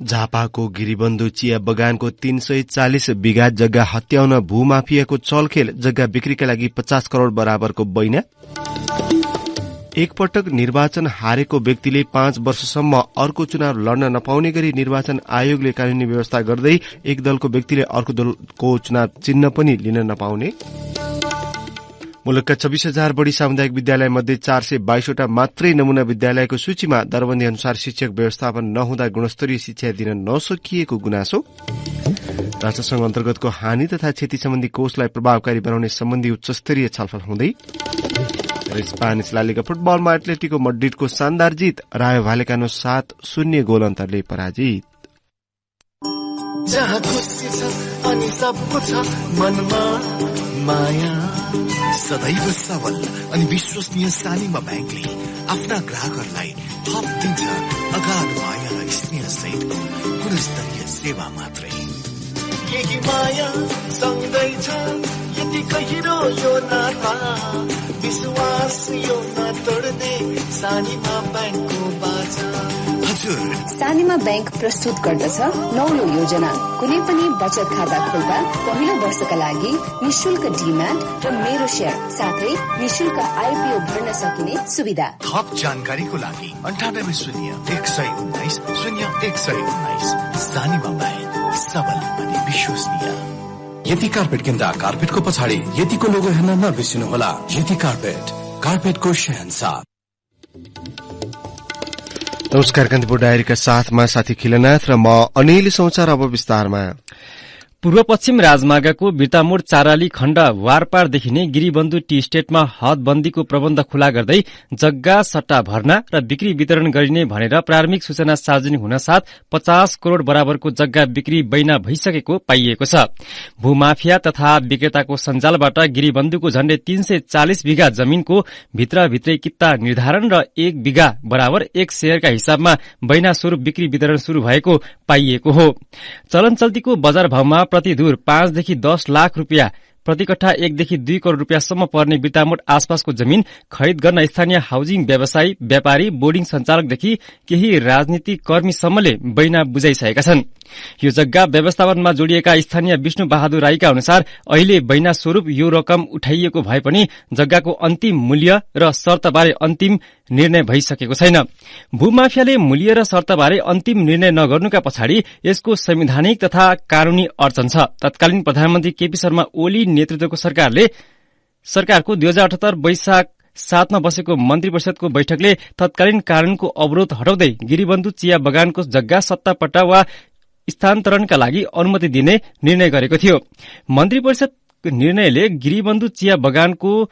झापाको गिरिबन्धु चिया बगानको 340 बिघा जग्गा हत्याउन भूमाफियाको चलखेल, जग्गा बिक्रीका लागि 50 करोड़ बराबरको बैना। एकपटक निर्वाचन हारेको व्यक्तिले 5 वर्षसम्म अर्को चुनाव लड्न नपाउने गरी निर्वाचन आयोगले कानूनी व्यवस्था गर्दै एक दलको व्यक्तिले अर्को दलको चुनाव चिन्ह पनि लिन नपाउने। मुलुकका 24,000 बढ़ी सामुदायिक विद्यालय मध्ये 422 वटा मात्रै नमूना विद्यालयको सूचीमा दरबन्दी अनुसार शिक्षक व्यवस्थापन नहुँदा गुणस्तरीय शिक्षा दिन नसकिएको गुनासो। राष्ट्रसंघ अन्तर्गतको हानि तथा क्षति सम्बन्धी कोषलाई प्रभावकारी बनाउने सम्बन्धी उच्चस्तरीय छलफल हुँदै। स्पेनिस ला लिगा फुटबलमा एथलेटिको मड्रिडको शानदार जित, रायो भालेकानो 7-0 गोल अन्तरले पराजित। जहाँ खुसी छ अनि सबको छ मनमा माया, सदैव सबल अनि विश्वसनीय सानिमा ब्याङ्कले आफ्ना ग्राहकहरूलाई थप दिन्छ अगाध माया र स्नेह सहितको गुणस्तरीय सेवा मात्रै। यही माया सँगै छ यति गहिरो यो नाता, विश्वास यो नतोड्ने सानिमा ब्याङ्कको बाचा। हजुर, सानिमा ब्याङ्क प्रस्तुत गर्दछ नौलो योजना। कुनै पनि बचत खाता खोल्दा पहिलो वर्षका लागि निशुल्क डीम्याट र मेरो शेयर साथै निशुल्क आइपीओ भर्न सकिने सुविधा। थप जानकारीको लागि 98-119-0119 सानिमा ब्याङ्क, सबल अनि विश्वसनीय। यति कार्पेट किन्दा कार्पेटको पछाडि यतिको लोगो हेर्न नबिर्सिनुहोला। यति कार्पेट, कार्पेटको शहंशाह। नमस्कार, कान्तिपुर डायरीका साथमा साथी खिलनाथ र म अनिल। समाचार अब विस्तारमा। पूर्व पश्चिम राजमार्गको बिर्तामोड चाराली खण्ड वारपार देखिने गिरिबन्धु टी स्टेटमा हदबन्दीको प्रबन्ध खुला गर्दै जग्गा सट्टा भर्ना र बिक्री वितरण गरिने भनेर प्रारम्भिक सूचना सार्वजनिक हुन साथ 50 करोड़ बराबरको जग्गा बिक्री बैना भइसकेको पाइएको छ। भूमाफिया तथा विक्रेताको सञ्जालबाट गिरिबन्धुको झण्डै 340 बिघा जमीनको भित्रभित्रै कित्ता निर्धारण र 1 बिघा बराबर 1 शेयरका हिसाबमा बैना स्वरूप बिक्री वितरण शुरू भएको पाइएको हो। चलन चल्तीको बजार भावमा प्रतिधुर 5 देखि 10 लाख रुपियाँ, प्रति कट्ठा 1 देखि 2 करोड़ रुपियाँसम्म पर्ने बिर्तामोड आसपासको जमीन खरिद गर्न स्थानीय हाउसिङ व्यवसायी, व्यापारी, बोर्डिङ सञ्चालकदेखि केही राजनीतिक कर्मीसम्मले बैना बुझाइसकेका छन्। यो जग्गा व्यवस्थापनमा जोडिएका स्थानीय विष्णु बहादुर राईका अनुसार अहिले बैना स्वरूप यो रकम उठाइएको भए पनि जग्गाको अन्तिम मूल्य र शर्तबारे अन्तिम निर्णय भइसकेको छैन। भूमाफियाले मूल्य र शर्तबारे अन्तिम निर्णय नगर्नुका पछाडि यसको संवैधानिक तथा कानूनी अडचन छ। तत्कालीन प्रधानमन्त्री केपी शर्मा ओली नेतृत्वको सरकारको 2078 वैशाख 7 मा बसेको मन्त्री परिषदको बैठकले तत्कालीन कानूनको अवरोध हटाउँदै गिरिबन्धु चिया बगानको जग्गा सट्टापट्टा वा स्थानान्तरणका लागि अनुमति दिने निर्णय गरेको थियो। मन्त्री परिषद निर्णयले गिरिबन्धु चिया बगानको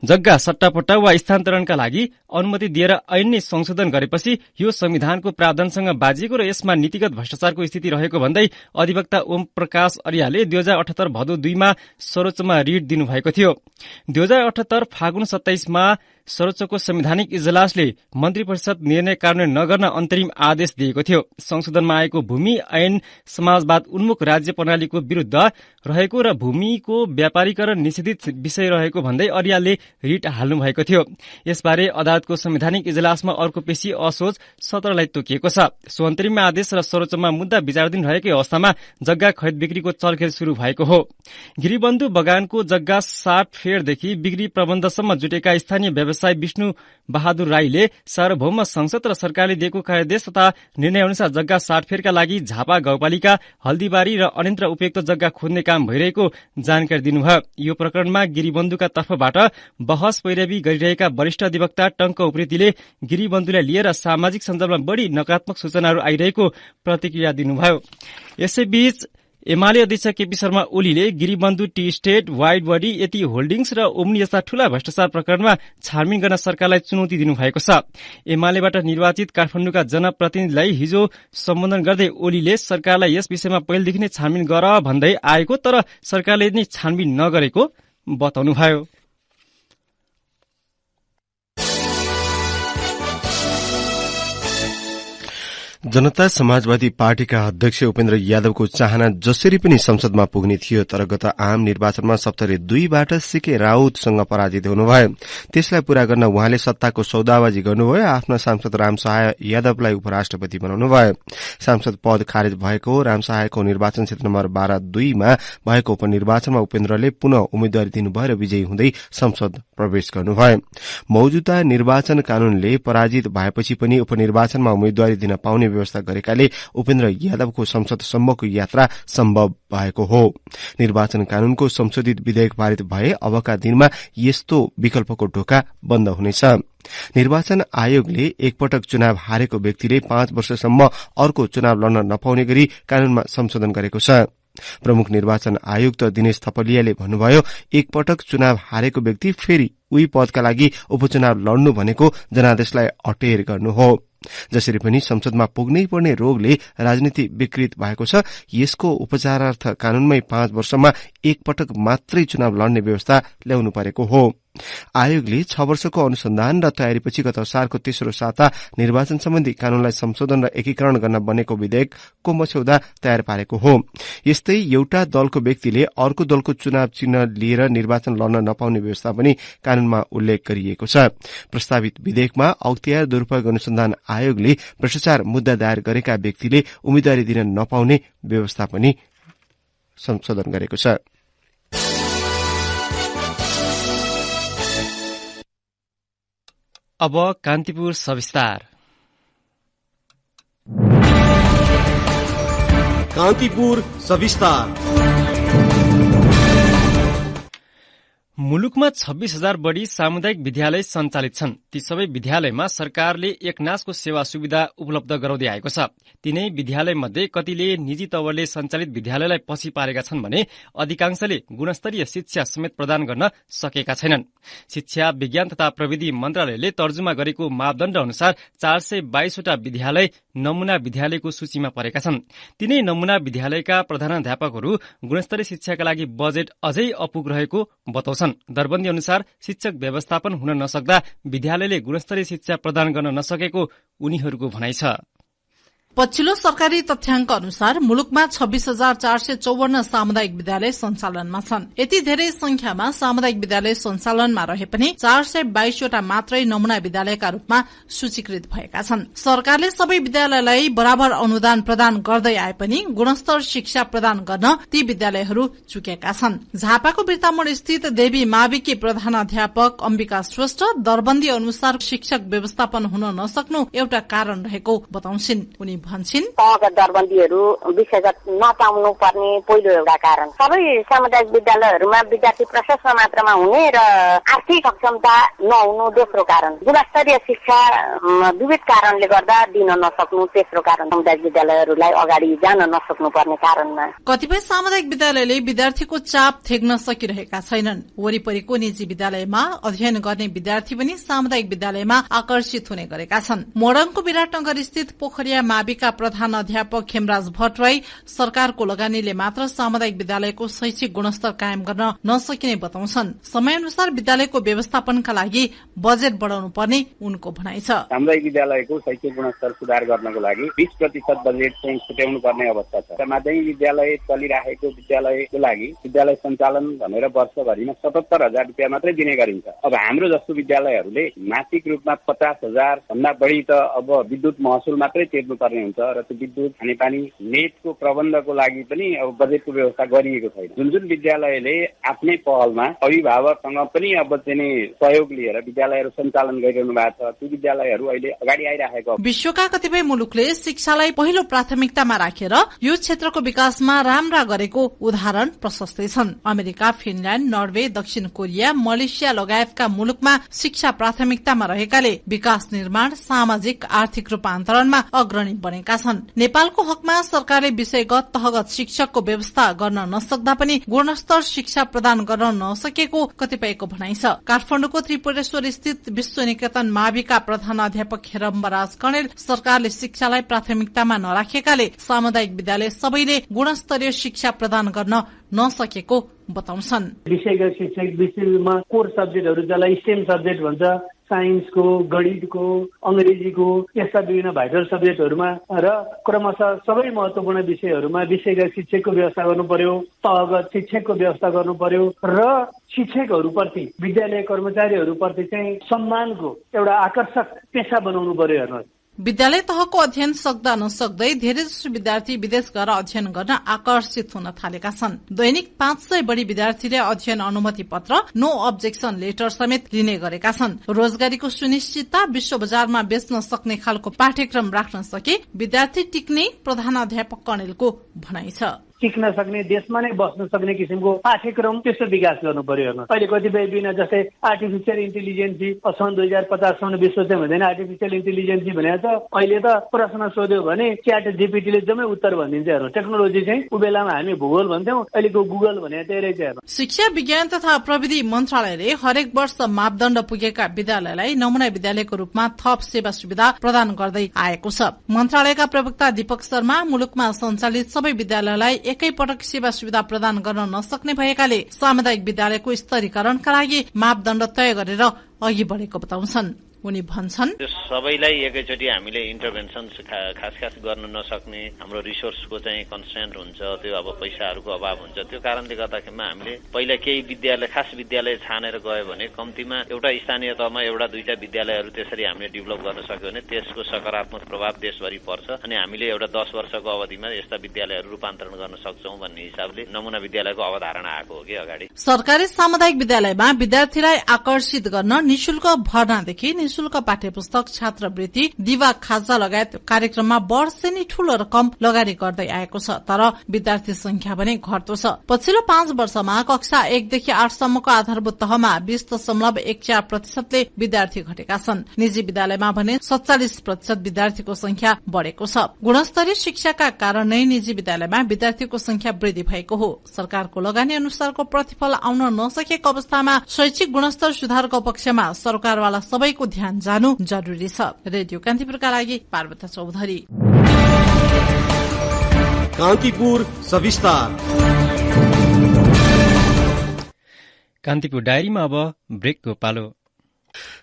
जग्गा सट्टापट्टा वा स्थानान्तरणका लागि अनुमति दिएर ऐन नै संशोधन गरेपछि यो संविधानको प्रावधानसँग बाजिएको र यसमा नीतिगत भ्रष्टाचारको स्थिति रहेको भन्दै अधिवक्ता ओम प्रकाश अर्यालले 2078 भदौ 2 मा सर्वोच्चमा रिट दिनुभएको थियो। 2078 फागुन 27 मा सर्वोच्चको संवैधानिक इजलासले मन्त्री परिषद निर्णय कार्यान्वयन नगर्न अन्तरिम आदेश दिएको थियो। संशोधनमा आएको भूमि ऐन समाजवाद उन्मुख राज्य प्रणालीको विरूद्ध रहेको र भूमिको व्यापारीकरण निषेधित विषय रहेको भन्दै अर्यालले रिट हाल्नु भएको थियो। यसबारे अदालतको संवैधानिक इजलासमा अर्को पेशी असोज 17 लाई तोकिएको छ। सो अन्तरिम आदेश र सर्वोच्चमा मुद्दा विचाराधीन रहेकै अवस्थामा जग्गा खरिद बिक्रीको चलखेल शुरू भएको हो। गिरिबन्धु बगानको जग्गा साटफेडदेखि बिक्री प्रबन्धसम्म जुटेका स्थानीय व्यवसायी विष्णु बहादुर राईले सार्वभौम संसद र सरकारले दिएको कार्यदेश तथा निर्णय अनुसार जग्गा साटफेडका लागि झापा गाउँपालिका, हल्दीबारी र अन्यत्र उपयुक्त जग्गा खोज्ने काम भइरहेको जानकारी दिनुभयो। यो प्रकरणमा गिरिबन्धुका तर्फबाट बहस पैरवी गरिरहेका वरिष्ठ अधिवक्ता टंक उप्रेतीले गिरिबन्धुलाई लिएर सामाजिक सञ्जालमा बढ़ी नकारात्मक सूचनाहरू आइरहेको प्रतिक्रिया दिनुभयो। यसैबीच एमाले अध्यक्ष केपी शर्मा ओलीले Giribandhu tea estate, wide body, Yeti Holdings र ओम्नी जस्ता ठूला भ्रष्टाचार प्रकरणमा छानबिन गर्न सरकारलाई चुनौती दिनुभएको छ। एमालेबाट निर्वाचित काठमाडौँका जनप्रतिनिधिलाई हिजो सम्बोधन गर्दै ओलीले सरकारलाई यस विषयमा पहिलेदेखि नै छानबिन गर भन्दै आएको तर सरकारले नै छानबिन नगरेको बताउनुभयो। जनता समाजवादी पार्टीका अध्यक्ष उपेन्द्र यादवको चाहना जसरी पनि संसदमा पुग्ने थियो, तर गत आम निर्वाचनमा सप्तरी 2बाट सीके राउतसँग पराजित हुनुभयो। त्यसलाई पूरा गर्न उहाँले सत्ताको सौदाबाजी गर्नुभयो। आफ्ना सांसद रामसहाय यादवलाई उपराष्ट्रपति बनाउनुभयो। सांसद पद खारेज भएको रामसहायको निर्वाचन क्षेत्र नम्बर 12-2 भएको उपनिर्वाचनमा उपेन्द्रले पुनः उम्मेद्वारी दिनुभयो र विजयी हुँदै संसद प्रवेश गर्नुभयो। मौजूदा निर्वाचन कानूनले पराजित भएपछि पनि उपनिर्वाचनमा उम्मेद्वारी दिन पाउने व्यवस्था गरेकाले उपेन्द्र यादवको संसदसम्मको यात्रा सम्भव भएको हो। निर्वाचन कानूनको संशोधित विधेयक पारित भए अबका दिनमा यस्तो विकल्पको ढोका बन्द हुनेछ। निर्वाचन आयोगले एकपटक चुनाव हारेको व्यक्तिले 5 वर्षसम्म अर्को चुनाव लड्न नपाउने गरी कानूनमा संशोधन गरेको छ। प्रमुख निर्वाचन आयुक्त दिनेश थपलियाले भन्नुभयो, एकपटक चुनाव हारेको व्यक्ति फेरि उही पदका लागि उपचुनाव लड्नु भनेको जनादेशलाई अटेर गर्नु हो। जसरी पनि संसदमा पुग्नै पर्ने रोगले राजनीति विकृत भएको छ। यसको उपचारार्थ कानूनमै 5 वर्षमा एकपटक मात्रै चुनाव लड्ने व्यवस्था ल्याउनु परेको हो। आयोगले 6 वर्षको अनुसन्धान र तयारीपछि गत सालको तेस्रो साता निर्वाचन सम्बन्धी कानूनलाई संशोधन र एकीकरण गर्न बनेको विधेयकको मस्यौदा तयार पारेको हो। यस्तै एउटा दलको व्यक्तिले अर्को दलको चुनाव चिन्ह लिएर निर्वाचन लड्न नपाउने व्यवस्था पनि कानूनमा उल्लेख गरिएको छ। प्रस्तावित विधेयकमा अख्तियार दुरूपयोग अनुसन्धान आयोगले भ्रष्टाचार मुद्दा दायर गरेका व्यक्तिले उम्मेद्वारी दिन नपाउने व्यवस्था पनि संशोधन गरेको छ। अब कान्तिपुर सविस्तार। कान्तिपुर सविस्तार। मुलुकमा 26,000 बढ़ी सामुदायिक विद्यालय सञ्चालित छन्। ती सबै विद्यालयमा सरकारले एकनासको सेवा सुविधा उपलब्ध गराउँदै आएको छ। तिनै विद्यालय मध्ये कतिले निजी तवरले सञ्चालित विद्यालयलाई पछि पारेका छन् भने अधिकांशले गुणस्तरीय शिक्षा समेत प्रदान गर्न सकेका छैनन्। शिक्षा विज्ञान तथा प्रविधि मन्त्रालयले तर्जुमा गरेको मापदण्ड अनुसार 422 वटा विद्यालय नमूना विद्यालयको सूचीमा परेका छन्। तिनै नमूना विद्यालयका प्रधानाध्यापकहरू गुणस्तरीय शिक्षाका लागि बजेट अझै अपुग रहेको बताउँछन्। दरबन्दी अनुसार शिक्षक व्यवस्थापन हुन नसक्दा विद्यालयले गुणस्तरीय शिक्षा प्रदान गर्न नसकेको उनीहरूको भनाइ छ। पछिल्लो सरकारी तथ्याङ्क अनुसार मुलुकमा 26,454 सामुदायिक विद्यालय सञ्चालनमा छन्। यति धेरै संख्यामा सामुदायिक विद्यालय सञ्चालनमा रहे पनि 422 वटा मात्रै नमूना विद्यालयका रूपमा सूचीकृत भएका छन्। सरकारले सबै विद्यालयलाई बराबर अनुदान प्रदान गर्दै आए पनि गुणस्तर शिक्षा प्रदान गर्न ती विद्यालयहरू चुकेका छन्। झापाको बिर्तामोड स्थित देवी माविकी प्रधानाध्यापक अम्बिका श्रेष्ठ दरबन्दी अनुसार शिक्षक व्यवस्थापन हुन नसक्नु एउटा कारण रहेको बताउँछिन्। उनी भन्छिन्, तहका दरबन्दीहरू विषयगत नपाउनु पर्ने पहिलो एउटा कारण। सबै सामुदायिक विद्यालयहरूमा विद्यार्थी प्रशस्त मात्रामा हुने र आर्थिक सक्षमता नहुनु दोस्रो कारण। गुणस्तरीय शिक्षा विविध कारणले गर्दा दिन नसक्नु तेस्रो कारण। सामुदायिक विद्यालयहरूलाई अगाडि जान नसक्नु पर्ने कारणमा कतिपय सामुदायिक विद्यालयले विद्यार्थीको चाप थेग्न सकिरहेका छैनन्। वरिपरिको निजी विद्यालयमा अध्ययन गर्ने विद्यार्थी पनि सामुदायिक विद्यालयमा आकर्षित हुने गरेका छन्। मोरङको विराटनगर स्थित पोखरिया माविका प्रधान अध्यापक खेमराज भट्टराई सरकारको लगानीले मात्र सामुदायिक विद्यालयको शैक्षिक गुणस्तर कायम गर्न नसकिने बताउँछन्। समयअनुसार विद्यालयको व्यवस्थापनका लागि बजेट बढ़ाउनु पर्ने उनको भनाइ छ। सामुदायिक विद्यालयको शैक्षिक गुणस्तर सुधार गर्नको लागि 20% बजेट चाहिँ छुट्याउनु पर्ने अवस्था छ। माध्यमिक विद्यालय चलिरहेको विद्यालयको लागि विद्यालय सञ्चालन भनेर वर्षभरिमा 77,000 रुपियाँ मात्रै दिने गरिन्छ। अब हाम्रो जस्तो विद्यालयहरूले मासिक रूपमा 50,000 भन्दा बढी त अब विद्युत महसुल मात्रै तिर्नु पर्ने हुन्छ र त्यो विद्युत खानेपानी नेटको प्रबन्धको लागि पनि अब बजेटको व्यवस्था गरिएको छैन। जुन जुन विद्यालयले आफ्नै पहलमा अभिभावकसँग पनि अब चाहिँ सहयोग लिएर विद्यालयहरू सञ्चालन गरिरहनु भएको छ, ती विद्यालयहरू अहिले अगाडि आइरहेको। विश्वका कतिपय मुलुकले शिक्षालाई पहिलो प्राथमिकतामा राखेर यो क्षेत्रको विकासमा राम्रा गरेको उदाहरण प्रशस्तै छन्। अमेरिका, फिनल्याण्ड, नर्वे, दक्षिण कोरिया, मलेसिया लगायतका मुलुकमा शिक्षा प्राथमिकतामा रहेकाले विकास निर्माण, सामाजिक आर्थिक रूपान्तरणमा अग्रणी बनेका छन्। नेपालको हकमा सरकारले विषयगत तहगत शिक्षकको व्यवस्था गर्न नसक्दा पनि गुणस्तर शिक्षा प्रदान गर्न नसकेको कतिपयको भनाइ छ। काठमाडौँको त्रिपुरेश्वर स्थित विश्वनिकेतन माविका प्रधानाध्यापक हेरम्बराज कणेल सरकारले शिक्षालाई प्राथमिकतामा नराखेकाले सामुदायिक विद्यालय सबैले गुणस्तरीय शिक्षा प्रदान गर्न नसकेको बताउँछन्। विषयगत शिक्षक विषयमा कोर सब्जेक्टहरू जसलाई स्टेम सब्जेक्ट भन्छ, साइन्सको, गणितको, अंग्रेजीको, यस्ता विभिन्न भाइटल सब्जेक्टहरूमा र क्रमशः सबै महत्वपूर्ण विषयहरूमा विषयगत शिक्षकको व्यवस्था गर्नु पर्यो, तहगत शिक्षकको व्यवस्था गर्नु पर्यो र शिक्षकहरूप्रति, विद्यालय कर्मचारीहरूप्रति चाहिँ सम्मानको एउटा आकर्षक पेशा बनाउनु पर्यो। हेर्नुहोस्, विद्यालय तहको अध्ययन सक्दा नसक्दै धेरैजसो विद्यार्थी विदेश गएर अध्ययन गर्न आकर्षित हुन थालेका छन्। दैनिक 500 बढी विद्यार्थीले अध्ययन अनुमति पत्र, नो अब्जेक्सन लेटर समेत लिने गरेका छन्। रोजगारीको सुनिश्चितता, विश्व बजारमा बेच्न सक्ने खालको पाठ्यक्रम राख्न सके विद्यार्थी टिक्ने प्रधानाध्यापक कणेलको भनाइ छ। टिक्न सक्ने, देशमा नै बस्न सक्ने किसिमको पाठ्यक्रम त्यस्तो विकास गर्नु पर्यो। हेर्नु, अहिले कतिपय बिना जस्तै आर्टिफिसियल इन्टेलिजेन्सी सन् 2050 सम्म विश्व चाहिँ हुँदैन। आर्टिफिसियल इन्टेलिजेन्सी भनेको त अहिले त प्रश्न सोध्यो भने च्याट जीपीटीले जम्मै उत्तर भनिदिन्छ। हेर्नु, टेक्नोलोजी चाहिँ उ बेलामा हामी भूगोल भन्थ्यौं, अहिलेको गुगल भने त्यही रहेछ। हेर्नु, शिक्षा विज्ञान तथा प्रविधि मन्त्रालयले हरेक वर्ष मापदण्ड पुगेका विद्यालयलाई नमूना विद्यालयको रूपमा थप सेवा सुविधा प्रदान गर्दै आएको छ। मन्त्रालयका प्रवक्ता दीपक शर्मा मुलुकमा सञ्चालित सबै विद्यालयलाई एकैपटक सेवा सुविधा प्रदान गर्न नसक्ने भएकाले सामुदायिक विद्यालयको स्तरीकरणका लागि मापदण्ड तय गरेर अघि बढेको बताउँछन्। उनी भन्छन्, सबैलाई एकैचोटि हामीले इन्टरभेन्सन खास गर्न नसक्ने, हाम्रो रिसोर्सको चाहिँ कन्स्ट्रेन्ट हुन्छ, त्यो अब पैसाहरूको अभाव हुन्छ। त्यो कारणले गर्दाखेरिमा हामीले पहिला केही विद्यालय, खास विद्यालय छानेर गयो भने कम्तीमा एउटा स्थानीय तहमा एउटा दुईटा विद्यालयहरू त्यसरी हामीले डेभलप गर्न सक्यो भने त्यसको सकारात्मक प्रभाव देशभरि पर्छ अनि हामीले एउटा 10 वर्षको अवधिमा यस्ता विद्यालयहरू रूपान्तरण गर्न सक्छौं भन्ने हिसाबले नमुना विद्यालयको अवधारणा आएको हो कि अगाडि। सरकारी सामुदायिक विद्यालयमा विद्यार्थीलाई आकर्षित गर्न निशुल्क भर्नादेखि निशुल्क पाठ्यपुस्तक, छात्रवृत्ति, दिवा खाजा लगायत कार्यक्रममा वर्षेनी ठूलो रकम लगानी गर्दै आएको छ। तर विद्यार्थी संख्या भने घट्दो छ। पछिल्लो 5 वर्षमा कक्षा 1 देखि 8 सम्मको आधारभूत तहमा 20.14% विद्यार्थी घटेका छन्। निजी विद्यालयमा भने 47% विद्यार्थीको संख्या बढ़ेको छ। गुणस्तरीय शिक्षाका कारण नै निजी विद्यालयमा विद्यार्थीको संख्या वृद्धि भएको हो। सरकारको लगानी अनुसारको प्रतिफल आउन नसकेको अवस्थामा शैक्षिक गुणस्तर सुधारको पक्षमा सरकारवाला सबैको ध्यान जानु जरुरी छ। रेडियो कान्तिपुरका लागि पार्वती चौधरी। कान्तिपुर सविस्तार। कान्तिपुर डायरीमा अब ब्रेकको पालो।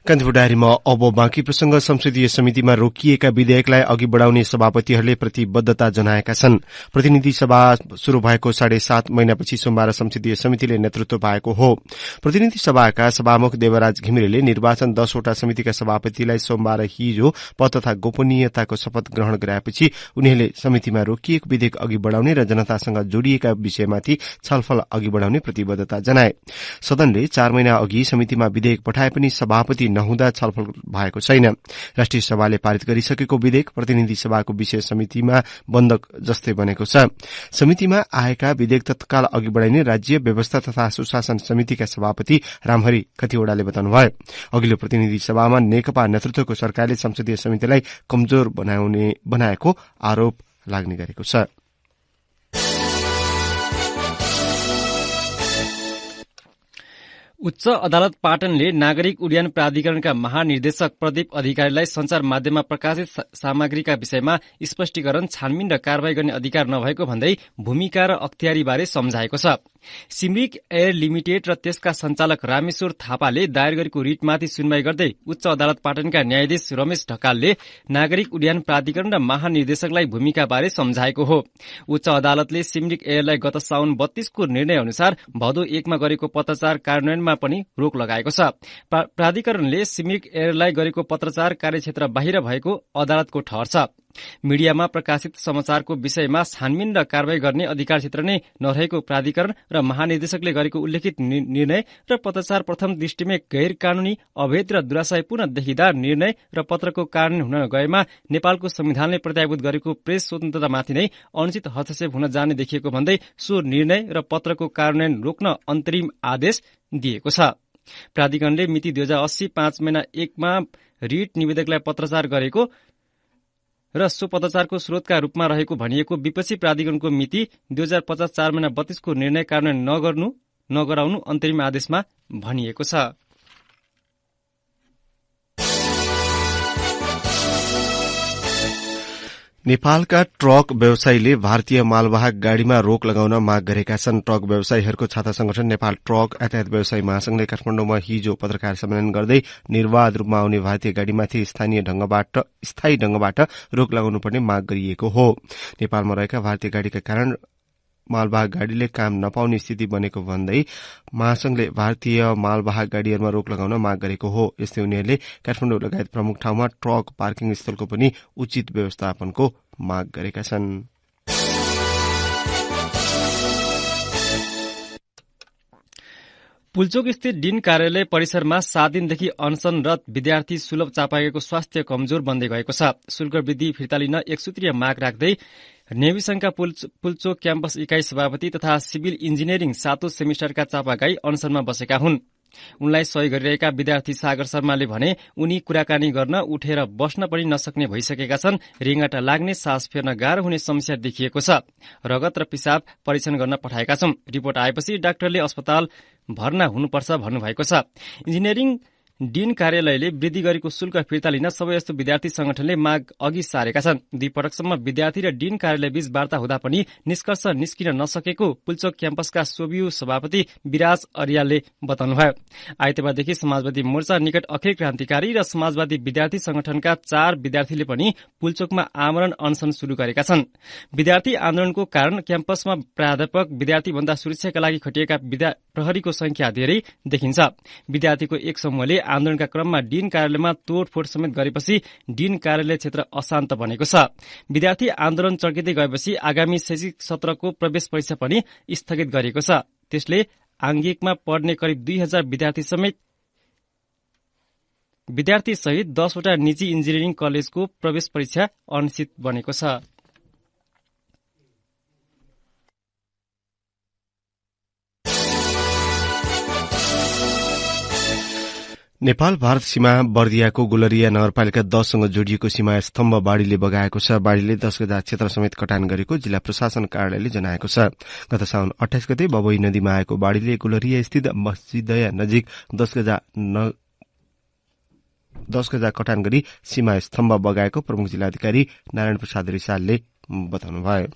कान्तिपुर डायरीमा अब बाँकी प्रसंग। संसदीय समितिमा रोकिएका विधेयकलाई अघि बढ़ाउने सभापतिहरूले प्रतिबद्धता जनाएका छन्। प्रतिनिधि सभा शुरू भएको 7.5 महिनापछि सोमबार संसदीय समितिले नेतृत्व पाएको हो। प्रतिनिधि सभाका सभामुख देवराज घिमिरेले निर्वाचन 10 वटा समितिका सभापतिलाई सोमबार हिजो पद तथा गोपनीयताको शपथ ग्रहण गराएपछि उनीहरूले समितिमा रोकिएको विधेयक अघि बढ़ाउने र जनतासँग जोडिएका विषयमाथि छलफल अघि बढ़ाउने प्रतिबद्धता जनाए। सदनले 4 महिना अघि समितिमा विधेयक पठाए पनि सभापति नहुँदा छलफल भएको छैन। राष्ट्रिय सभाले पारित गरिसकेको विधेयक प्रतिनिधि सभाको विषय समितिमा बन्धक जस्तै बनेको छ। समितिमा आएका विधेयक तत्काल अघि बढ़ाइने राज्य व्यवस्था तथा सुशासन समितिका सभापति रामहरि खतिवड़ाले बताउनुभयो। अघिल्लो प्रतिनिधि सभामा नेकपा नेतृत्वको सरकारले संसदीय समितिलाई कमजोर बनाएको आरोप लाग्ने गरेको छ। उच्च अदालत पाटनले नागरिक उड्डयन प्राधिकरणका महानिर्देशक प्रदीप अधिकारीलाई संचार माध्यममा प्रकाशित सामग्रीका विषयमा स्पष्टीकरण, छानबिन र कारवाही गर्ने अधिकार नभएको भन्दै भूमिका र अख्तियारीबारे सम्झाएको छ। सिमरिक एयर लिमिटेड र त्यसका सञ्चालक रामेश्वर थापाले दायर गरेको रिटमाथि सुनवाई गर्दै उच्च अदालत पाटनका न्यायाधीश रमेश ढकालले नागरिक उड्डयन प्राधिकरण र महानिर्देशकलाई भूमिकाबारे सम्झाएको हो। उच्च अदालतले सिमरिक एयरलाई गत साउन 32 को निर्णय अनुसार भदौ 1 मा गरेको पत्रचार कार्यान्वयनमा पनि रोक लगाएको छ। प्राधिकरणले सिमरिक एयरलाई गरेको पत्रचार कार्यक्षेत्र बाहिर भएको अदालतको ठहर छ। मीडियामा प्रकाशित समाचारको विषयमा छानबिन र कारवाही गर्ने अधिकार क्षेत्र नै नरहेको प्राधिकरण र महानिर्देशकले गरेको उल्लेखित निर्णय र पत्रचार प्रथम दृष्टिमा गैर कानूनी, अवैध र दुराशायपूर्ण देखिँदा निर्णय र पत्रको कार्यान्वयन हुन गएमा नेपालको संविधानले प्रत्याभूत गरेको प्रेस स्वतन्त्रतामाथि नै अनुचित हस्तक्षेप हुन जाने देखिएको भन्दै सो निर्णय र पत्रको कार्यान्वयन रोक्न अन्तरिम आदेश दिएको छ। प्राधिकरणले मिति 2080 5 महिना 1 मा रिट निवेदकलाई पत्रचार गरेको र सो पत्रचारको स्रोतका रूपमा रहेको भनिएको विपक्षी प्राधिकरणको मिति 2050 4 महिना 32 को निर्णय कार्यान्वयन नगराउनु अन्तरिम आदेशमा भनिएको छ। नेपालका ट्रक व्यवसायीले भारतीय मालवाहक गाड़ीमा रोक लगाउन माग गरेका छन्। ट्रक व्यवसायीहरूको छाता संगठन नेपाल ट्रक यातायात व्यवसायी महासंघले काठमाडौँमा हिजो पत्रकार सम्मेलन गर्दै निर्वाध रूपमा आउने भारतीय गाड़ीमाथि स्थायी ढंगबाट रोक लगाउनुपर्ने माग गरिएको हो। नेपालमा रहेका भारतीय गाड़ीका कारण मालवाहक गाड़ीले काम नपाउने स्थिति बनेको भन्दै महासंघले भारतीय मालवाहक गाड़ीहरूमा रोक लगाउन माग गरेको हो। यस्तै उनीहरूले काठमाडौँ लगायत प्रमुख ठाउँमा ट्रक पार्किङ स्थलको पनि उचित व्यवस्थापनको माग गरेका छन्। पुल्चोक स्थित डीन कार्यालय परिसरमा 7 दिनदेखि अनशनरत विद्यार्थी सुलभ चापागाईको स्वास्थ्य कमजोर बन्दै गएको छ। शुल्क वृद्धि फिर्ता लिन एक सूत्रीय माग राख्दै नेवी संघका पुल्चोक क्याम्पस इकाई सभापति तथा सिभिल इन्जिनियरिङ 7औं सेमिस्टरका चापागाई अनशनमा बसेका हुन्। उनलाई सहयोग गरिरहेका विद्यार्थी सागर शर्माले भने उनी कुराकानी गर्न उठेर बस्न पनि नसक्ने भइसकेका छन्। रिङ्गाटा लाग्ने, सास फेर्न गाह्रो हुने समस्या देखिएको छ। रगत र पिसाब परीक्षण गर्न पठाएका छौं। रिपोर्ट आएपछि डाक्टरले अस्पताल भर्ना हुनुपर्छ भन्नुभएको छ। इन्जिनियरिङ डीन कार्यालयले वृद्धि गरेको शुल्क फिर्ता लिन सबै यस्तो विद्यार्थी संगठनले माग अघि सारेका छन्। 2 पटकसम्म विद्यार्थी र डीन कार्यालय बीच वार्ता हुँदा पनि निष्कर्ष निस्किन नसकेको पुल्चोक क्याम्पसका सोभियु सभापति विराज अरियालले बताउनुभयो। आइतबारदेखि समाजवादी मोर्चा, निकट अखिल क्रान्तिकारी र समाजवादी विद्यार्थी संगठनका 4 विद्यार्थीले पनि पुल्चोकमा आमरण अनशन शुरू गरेका छन्। विद्यार्थी आन्दोलनको कारण क्याम्पसमा प्राध्यापक, विद्यार्थीभन्दा सुरक्षाका लागि खटिएका प्रहरीको संख्या धेरै देखिन्छ। विद्यार्थीको एक समूहले आन्दोलनका क्रममा डीन कार्यालयमा तोडफोड समेत गरेपछि डीन कार्यालय क्षेत्र अशान्त बनेको छ। विद्यार्थी आन्दोलन चर्किँदै गएपछि आगामी शैक्षिक सत्रको प्रवेश परीक्षा पनि स्थगित गरिएको छ। त्यसले आंगिकमा पढ्ने करिब 2000 विद्यार्थी सहित 10 वटा निजी इन्जिनियरिङ कलेजको प्रवेश परीक्षा अनिश्चित बनेको छ। नेपाल भारत सीमा बर्दियाको गुलरिया नगरपालिका 10 सँग जोडिएको सीमा स्तम्भ बाढ़ीले बगाएको छ। बाढ़ीले 10 गजा क्षेत्र समेत कटान गरेको जिल्ला प्रशासन कार्यालयले जनाएको छ। गत साउन 28 गते बबई नदीमा आएको बाढ़ीले गुलरिया स्थित मस्जिदया नजिक 10 गजा कटान गरी सीमा स्तम्भ बगाएको प्रमुख जिल्लाधिकारी नारायण प्रसाद रिसालले बताउनुभयो।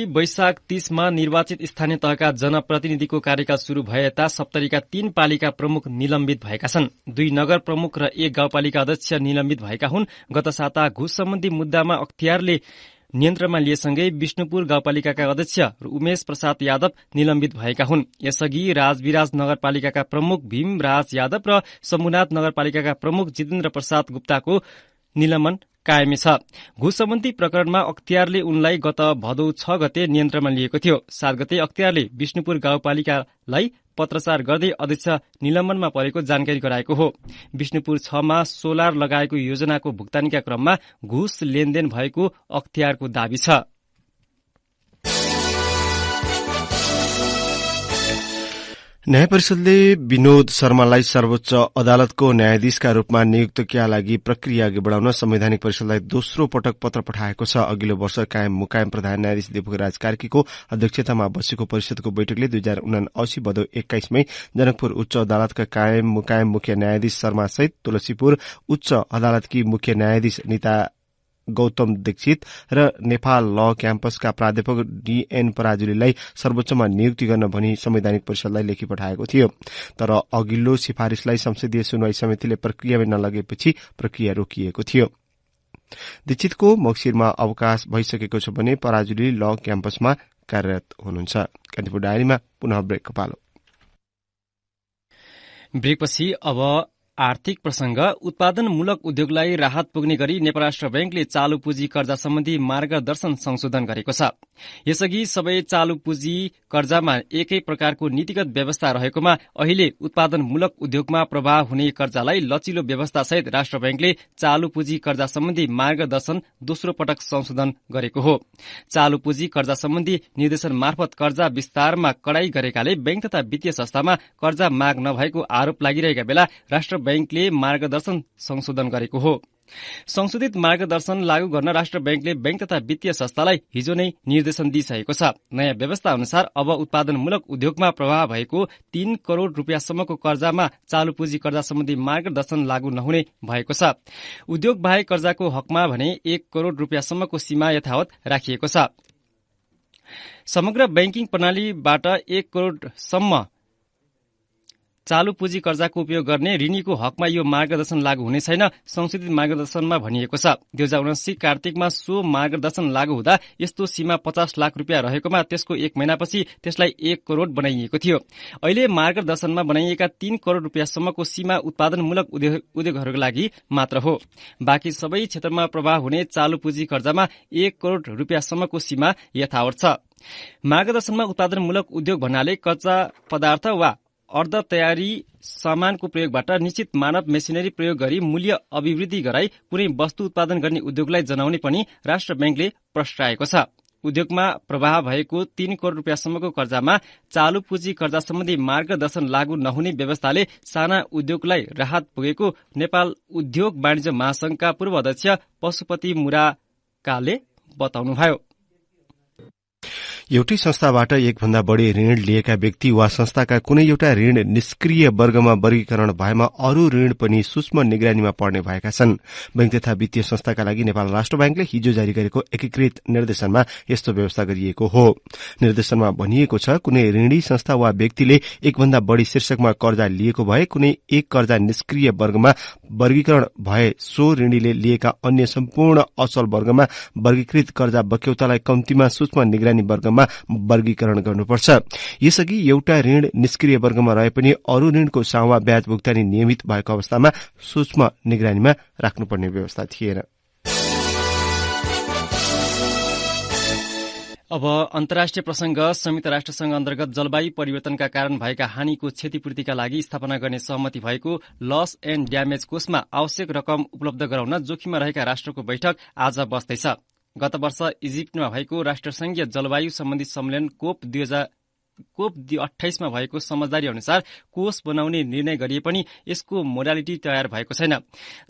वैशाख 30 मा निर्वाचित स्थानीय तहका जनप्रतिनिधिको कार्यकाल शुरू भए यता सप्तरीका 3 पालिका प्रमुख निलम्बित भएका छन्। 2 नगर प्रमुख र 1 गाउँपालिका अध्यक्ष निलम्बित भएका हुन्। गत साता घुस सम्बन्धी मुद्दामा अख्तियारले नियन्त्रणमा लिएसँगै विष्णुपुर गाउँपालिकाका अध्यक्ष उमेश प्रसाद यादव निलम्बित भएका हुन्। यसअघि राजविराज नगरपालिकाका प्रमुख भीम राज यादव र शम्भुनाथ नगरपालिकाका प्रमुख जितेन्द्र प्रसाद गुप्ताको निलम्बन कायमै छ। घुस सम्बन्धी प्रकरणमा अख्तियारले उनलाई गत भदौ 6 गते नियन्त्रणमा लिएको थियो। 7 गते अख्तियारले विष्णुपुर गाउँपालिकालाई पत्रचार गर्दै अध्यक्ष निलम्बनमा परेको जानकारी गराएको हो। विष्णुपुर 6 मा सोलर लगाएको योजनाको भुक्तानीका क्रममा घुस लेनदेन भएको अख्तियारको दावी छ। न्याय परिषदले विनोद शर्मालाई सर्वोच्च अदालतको न्यायाधीशका रूपमा नियुक्तिका लागि प्रक्रिया अघि बढाउन संवैधानिक परिषदलाई दोस्रो पटक पत्र पठाएको छ। अघिल्लो वर्ष कायम मुकायम प्रधान न्यायाधीश दीपकराज कार्कीको अध्यक्षतामा बसेको परिषदको बैठकले 2079 भदौ 21 मै जनकपुर उच्च अदालतका कायम मुकायम मुख्य न्यायाधीश शर्मा सहित तुलसीपुर उच्च अदालतकी मुख्य न्यायाधीश नीता गौतम दीक्षित र नेपाल ल क्याम्पसका प्राध्यापक डीएन पराजुलीलाई सर्वोच्चमा नियुक्ति गर्न भनी संवैधानिक परिषदलाई लेखी पठाएको थियो। तर अघिल्लो सिफारिशलाई संसदीय सुनवाई समितिले प्रक्रियामा नलगेपछि प्रक्रिया रोकिएको थियो। दीक्षितको मक्सिरमा अवकाश भइसकेको छ भने पराजुली ल क्याम्पसमा कार्यरत हुनुहुन्छ। कान्तिपुर डायरीमा पुनः ब्रेकको पालो। ब्रेकपछि अब आर्थिक प्रसंग। उत्पादनमूलक उद्योगलाई राहत पुग्ने गरी नेपाल राष्ट्र बैंकले चालू पुँजी कर्जा सम्बन्धी मार्गदर्शन संशोधन गरेको छ। यसअघि सबै चालू पुँजी कर्जामा एकै प्रकारको नीतिगत व्यवस्था रहेकोमा अहिले उत्पादनमूलक उद्योगमा प्रभाव हुने कर्जालाई लचिलो व्यवस्थासहित राष्ट्र बैंकले चालू पुँजी कर्जा सम्बन्धी मार्गदर्शन दोस्रो पटक संशोधन गरेको हो। चालू पुँजी कर्जा सम्बन्धी निर्देशन मार्फत कर्जा विस्तारमा कडाई गरेकाले बैंक तथा वित्तीय संस्थामा कर्जा माग नभएको आरोप लागिरहेका बेला राष्ट्र बैंकले मार्गदर्शन संशोधन गरेको हो। संशोधित मार्गदर्शन लागू गर्न राष्ट्र बैंकले बैंक तथा वित्तीय संस्थालाई हिजो नै निर्देशन दिइसकेको छ। नयाँ व्यवस्था अनुसार अब उत्पादनमूलक उद्योगमा प्रभाव भएको 3 करोड़ रुपियाँसम्मको कर्जामा चालू पुँजी कर्जा सम्बन्धी मार्गदर्शन लागू नहुने भएको छ। उद्योग बाहेक कर्जाको हकमा भने 1 करोड़ रुपियाँसम्मको सीमा यथावत राखिएको छ। समग्र बैंकिङ प्रणालीबाट 1 करोड़सम्म चालू पुँजी कर्जाको उपयोग गर्ने ऋणीको हकमा यो मार्गदर्शन लागू हुने छैन। संशोधित मार्गदर्शनमा भनिएको छ 2079 कार्तिकमा सो मार्गदर्शन लागू हुँदा यस्तो सीमा 50 लाख रुपियाँ रहेकोमा त्यसको 1 महिनापछि त्यसलाई 1 करोड़ बनाइएको थियो। अहिले मार्गदर्शनमा बनाइएका 3 करोड़ रुपियाँसम्मको सीमा उत्पादनमूलक उद्योगहरूका लागि मात्र हो। बाँकी सबै क्षेत्रमा प्रभाव हुने चालू पुँजी कर्जामा 1 करोड़ रुपियाँसम्मको सीमा यथावत छ। मार्गदर्शनमा उत्पादनमूलक उद्योग भन्नाले कच्चा पदार्थ वा अर्ध तयारी सामानको प्रयोगबाट निश्चित मानव मेसिनरी प्रयोग गरी मूल्य अभिवृद्धि गराई कुनै वस्तु उत्पादन गर्ने उद्योगलाई जनाउने पनि राष्ट्र बैंकले प्रस्ताएको छ। उद्योगमा प्रभाव भएको 3 करोड़ रुपियाँसम्मको कर्जामा चालू पुँजी कर्जा सम्बन्धी मार्गदर्शन लागू नहुने व्यवस्थाले साना उद्योगलाई राहत पुगेको नेपाल उद्योग वाणिज्य महासंघका पूर्व अध्यक्ष पशुपति मुराकाले बताउनुभयो। एउटै संस्थाबाट एकभन्दा बढ़ी ऋण लिएका व्यक्ति वा संस्थाका कुनै एउटा ऋण निष्क्रिय वर्गमा वर्गीकरण भएमा अरू ऋण पनि सूक्ष्म निगरानीमा पर्ने भएका छन्। बैंक तथा वित्तीय संस्थाका लागि नेपाल राष्ट्र बैंकले हिजो जारी गरेको एकीकृत निर्देशनमा यस्तो व्यवस्था गरिएको हो। निर्देशनमा भनिएको छ कुनै ऋणी संस्था वा व्यक्तिले एकभन्दा बढ़ी शीर्षकमा कर्जा लिएको भए कुनै एक कर्जा निष्क्रिय वर्गमा वर्गीकरण भए सो ऋणीले लिएका अन्य सम्पूर्ण अचल वर्गमा वर्गीकृत कर्जा बक्यौतालाई कम्तीमा सूक्ष्म निगरानी वर्गमा वर्गीकरण गर्नुपर्छ। यसअघि एउटा ऋण निष्क्रिय वर्गमा रहे पनि अरू ऋणको सावा ब्याज भुक्तानी नियमित भएको अवस्थामा सूक्ष्म निगरानीमा राख्नुपर्ने व्यवस्था थिएन। अब अन्तर्राष्ट्रिय प्रसंग संयुक्त राष्ट्रसंघ अन्तर्गत जलवायु परिवर्तनका कारण भएका हानिको क्षतिपूर्तिका लागि स्थापना गर्ने सहमति भएको लस एण्ड ड्यामेज कोषमा आवश्यक रकम उपलब्ध गराउन जोखिममा रहेका राष्ट्रको बैठक आज बस्दैछ। गत वर्ष इजिप्टमा भएको राष्ट्रसंघीय जलवायु सम्बन्धी सम्मेलन कोप 28 मा भएको समझदारी अनुसार कोष बनाउने निर्णय गरिए पनि यसको मोडालिटी तयार भएको छैन।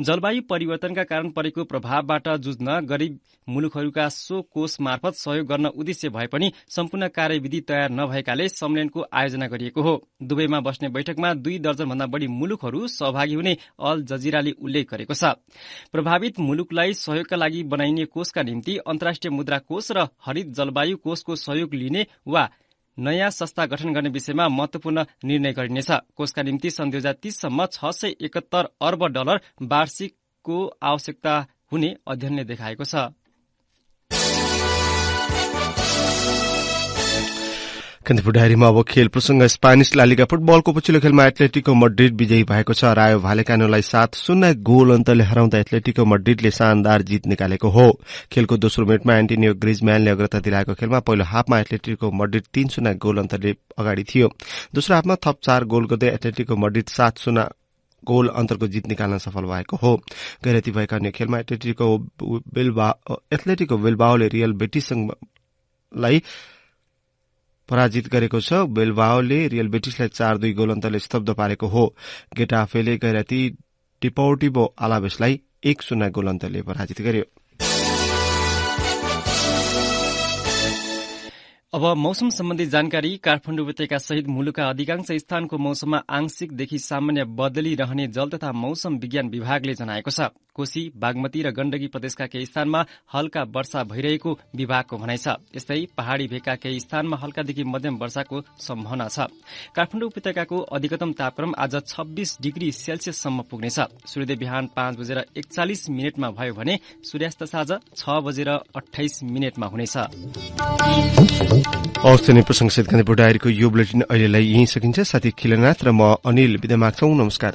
जलवायु परिवर्तनका कारण परेको प्रभावबाट जुझ्न गरीब मुलुकहरूका सो कोष मार्फत सहयोग गर्न उद्देश्य भए पनि सम्पूर्ण कार्यविधि तयार नभएकाले सम्मेलनको आयोजना गरिएको हो। दुबईमा बस्ने बैठकमा 2 दर्जन भन्दा बढ़ी मुलुकहरू सहभागी हुने अल जजिराले उल्लेख गरेको छ। प्रभावित मुलुकलाई सहयोगका लागि बनाइने कोषका निम्ति अन्तर्राष्ट्रिय मुद्रा कोष र हरित जलवायु कोषको सहयोग लिने वा नयाँ संस्था गठन गर्ने विषयमा महत्वपूर्ण निर्णय गरिनेछ। कोषका निम्ति सन् 2030 सम्म $671 अर्ब वार्षिकको आवश्यकता हुने अध्ययनले देखाएको छ। कान्तिपुर डायरीमा अब खेल प्रसंग स्पेनिश ला लिगा फुटबलको पछिल्लो खेलमा एथलेटिको मड्रिड विजयी भएको छ। रायो भालेकानोलाई 7-0 गोल अन्तरले हराउँदा एथलेटिको मड्रिडले शानदार जित निकालेको हो। खेलको दोस्रो मिनेटमा एन्टोनियो ग्रिजम्यानले अग्रता दिलाएको खेलमा पहिलो हाफमा एथलेटिको मड्रिड 3-0 गोल अन्तरले अगाडि थियो। दोस्रो हाफमा थप 4 गोल गर्दै एथलेटिको मड्रिड 7-0 गोल अन्तरको जित निकाल्न सफल भएको हो। गैरती भएका अन्य खेलमा एथलेटिको बिल्बाओले रियल बेटिसलाई पराजित गरेको छ। बिल्बाओले रियल बेटिसलाई 4-2 गोल अन्तरले स्तब्ध पारेको हो। गेटाफेले गैराती डिपोर्टिभो आलावेसलाई 1-0 गोल अन्तरले पराजित गर्यो। अब मौसम सम्बन्धी जानकारी। काठमाडौँ उपत्यका सहित मुलुकका अधिकांश स्थानको मौसममा आंशिकदेखि सामान्य बदली रहने जल तथा मौसम विज्ञान विभागले जनाएको छ। कोशी, बागमती र गण्डकी प्रदेशका केही स्थानमा हल्का वर्षा भइरहेको विभागको भनाइ छ। यस्तै पहाड़ी भेगका केही स्थानमा हल्कादेखि मध्यम वर्षाको सम्भावना छ। काठमाडौँ उपत्यकाको अधिकतम तापक्रम आज 26 डिग्री सेल्सियससम्म पुग्नेछ। सूर्योदय बिहान 5:41 भयो भने सूर्यास्त साँझ 6:28 हुनेछ। हवस् नै प्रसंगसित कान्तिपुर डायरीको यो बुलेटिन अहिलेलाई यही सकिन्छ। साथी खिलनाथ र म अनिल बिदा माग्छौं। नमस्कार।